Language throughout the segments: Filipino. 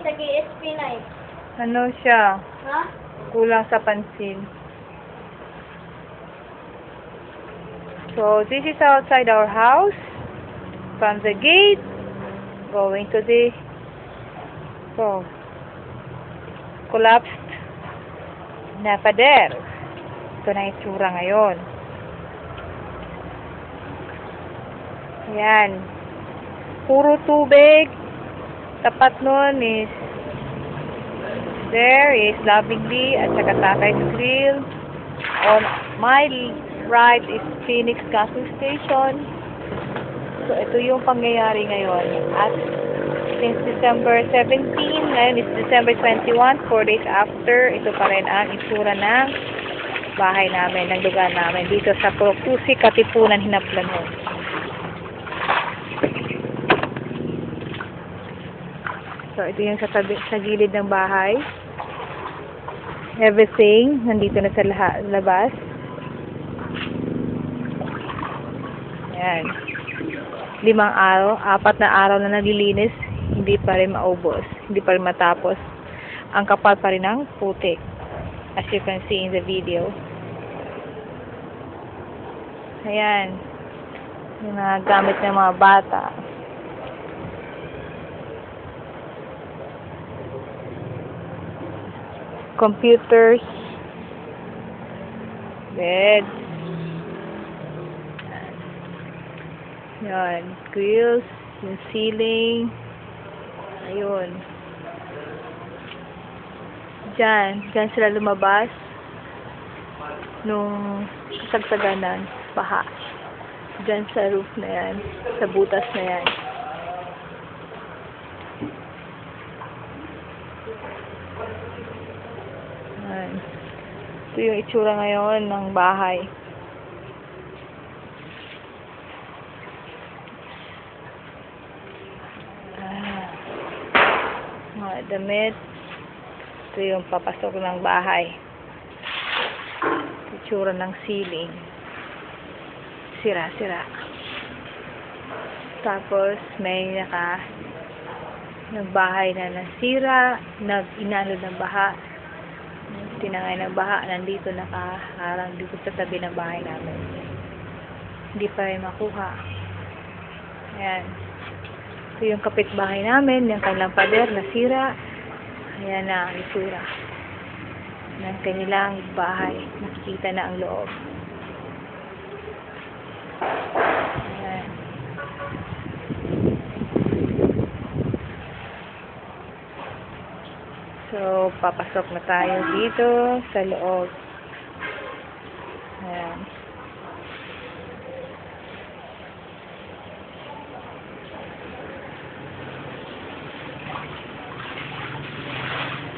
sa KSP na eh. Ano siya? Ha? Kulang sa pansin. So, this is outside our house. From the gate, going to the collapsed na pader. Ito na itsura ngayon. Ayan. Puro tubig. Tapat nun is there is Lovingly at saka Tatay's Grill. On my right is Phoenix Gasoil Station. So, ito yung pangyayari ngayon. At since December 17, ngayon is December 21, 4 days after, ito pa rin ang itsura ng bahay namin, ng lugar namin, dito sa Procusi, Katipunan, Hinaplanon. So, ito yung sa gilid ng bahay. Everything, nandito na sa labas. Ayan. 5 araw, 4 na araw na naglilinis, hindi pa rin maubos, hindi pa rin matapos. Ang kapal pa rin ng putik, as you can see in the video. Ayan, yung mga gamit ng mga bata. Computers, beds. Yan, grills, yung ceiling. Ayun. Diyan sila lumabas nung kasagsaganan, baha. Diyan sa roof na yan, sa butas na yan. Yan. Ito yung itsura ngayon ng bahay. Damit. Ito yung papasok ng bahay. Itsura ng ceiling. Sira-sira. Tapos may bahay na nasira, inalod ng baha, tinangay ng baha, nandito nakaharang dito sa tabi ng bahay namin. Hindi pa rin makuha. Ayan. Ito yung kapitbahay namin, yung kanilang pader, nasira. Ayan na ang itsura ng kanilang bahay. Nakikita na ang loob. Ayan. So, papasok na tayo dito sa loob. Ayan.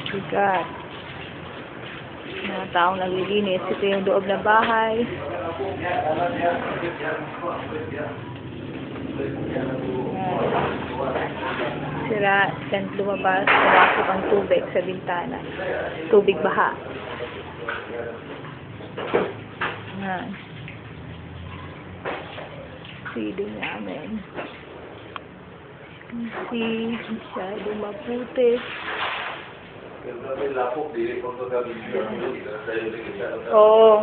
Bigat. Mga taong naglilinis. Ito yung loob ng bahay. Sira. Then lumabas. Pumasok ang tubig sa bintana. Tubig baha. Ayan. Ceiling namin. See, masyadong maputi. Oo.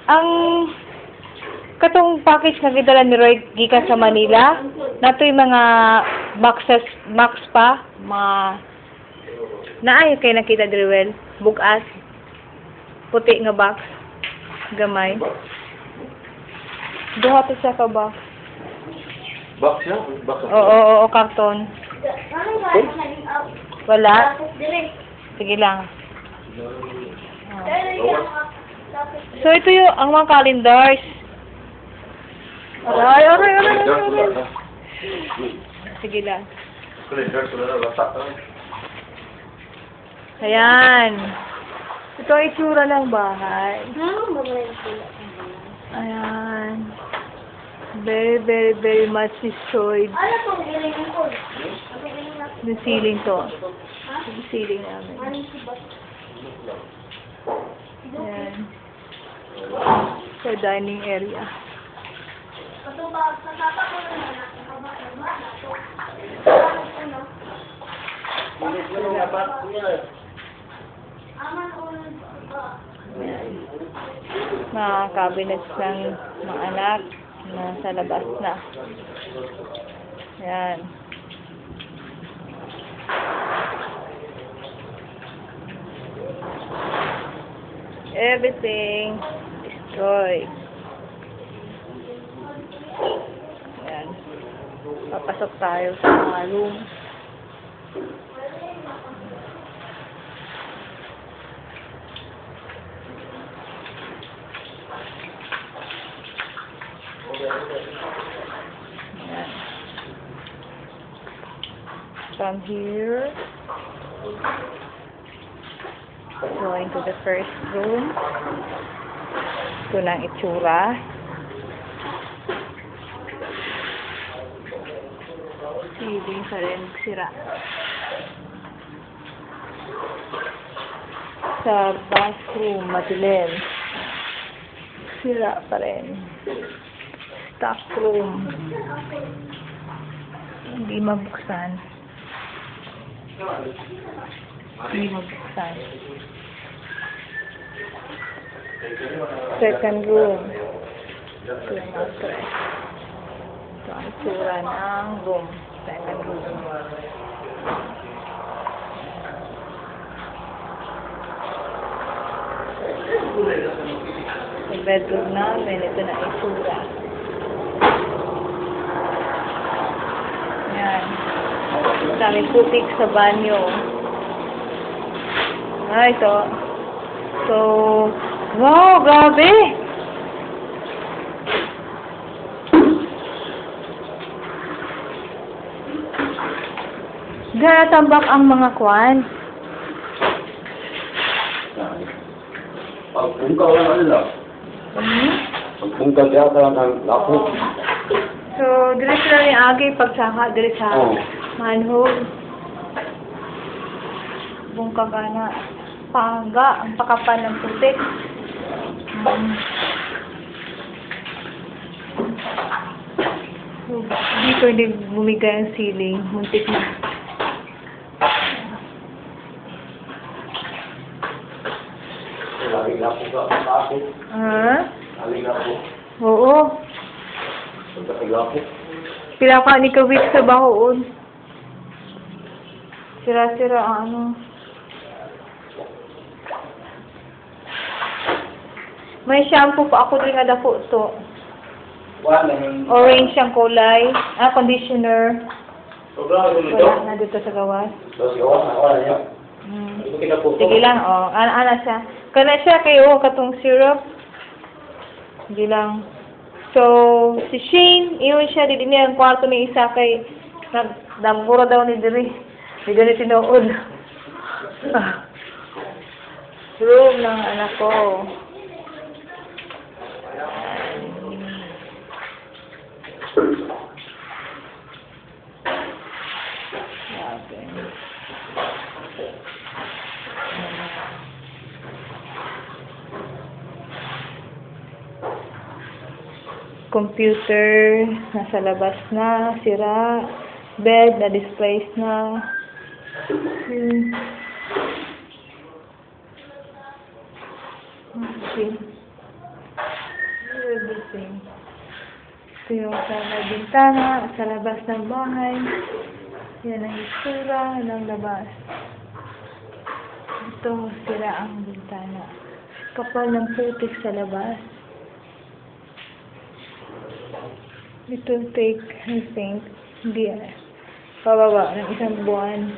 Ang katong package na gidala ni Roy gikan sa Manila, nato yung mga box pa, mga naay kay nakita diri bugas, puti nga box, gamay. Duha to sa ka box. Box siya? Box of Oo, karton. Wala? Sige lang. So, ito yung, ang mga calendars. Aray. Sige lang. Calendars, wala na, lasak na. Ayan. Ito ang itsura ng bahay. Ayan. Very, very, very much destroyed. Ano pong giling ko? Yung ceiling to. Yung ceiling namin. Ayan. Sa dining area. Mga cabinets ng mga anak na sa labas na. Yan. Everything destroyed. Yan. Papasok tayo sa mga room. Yan. From here, going to the first room. Ito na ang itsura. Ceiling pa rin sira. Sa bathroom, madilim. Sira pa rin. Stock room. Hindi mabuksan. Hindi mabuksan. Second room. Ito yung mattress. Ito ang itsura ng room. Second room. Yung bedroom namin, ito na itsura. Yan. Dami putik sa banyo. Ito. So, wow, grabe! Gatambak ang mga kwan. Pagpungkaw lang ano lang. Pagpungkaw siya ka lang ang lapo. So, dire sila ni Agi pagsaka, dire sa manhole. Bungka ka na. Pangga, ang pakapan ng putik. Dito hindi bumigay ang ceiling. Muntik na. Laling lapo ka. Lapo. Ha? Laling lapo. Oo. Laling lapo. Pila ka ni kawit sa bahoon. Sira-sira ang ano. May shampoo pa ako din nga dako to. Orange ang kulay. Conditioner. Wala na dito sa gawas. Sige lang, ana siya. Kana siya kayo, katong syrup. Sige lang. So, si Shane, iyon siya, di niya ang kwarto ni isa kay nagdamura daw ni Diri. Di ganit tinuod. Room ng anak ko. Computer, nasa labas na, sira. Bed, na-displace na. Everything. Ito yung sa bintana, sa labas ng bahay. Yan ang itsura ng labas. Ito, sira ang bintana. Kapal ng putik sa labas. Ito take, I think, hindi pababa ng isang buwan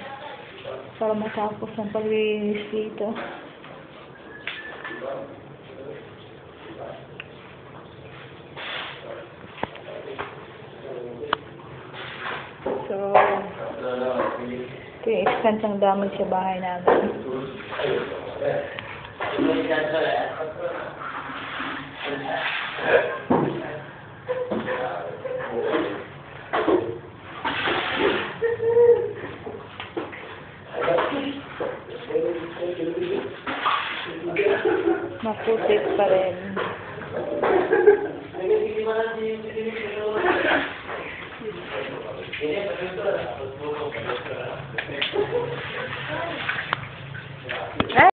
para matapos ang paglilinis dito. So, ito yung extent ng damage sa bahay namin. Maputik pa rin.